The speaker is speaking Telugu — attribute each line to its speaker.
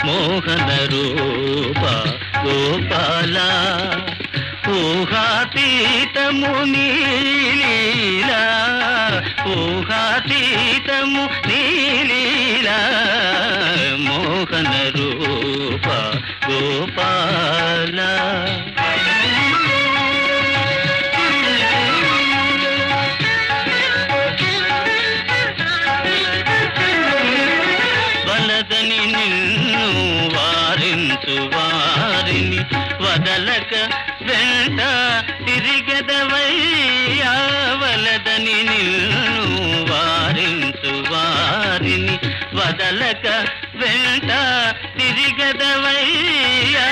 Speaker 1: మోహన రూప గోపాల ఊహాతీతము నీలీలా ఊహాతీతము నీలీలా మోహన రూప గోపాల వలదని నిన్ను వారించు వారిని వదలక వెంట తిరిగెదవయ్యా వలదని నిన్ను వారించు వారిని వదలక వెంట తిరిగెదవయ్యా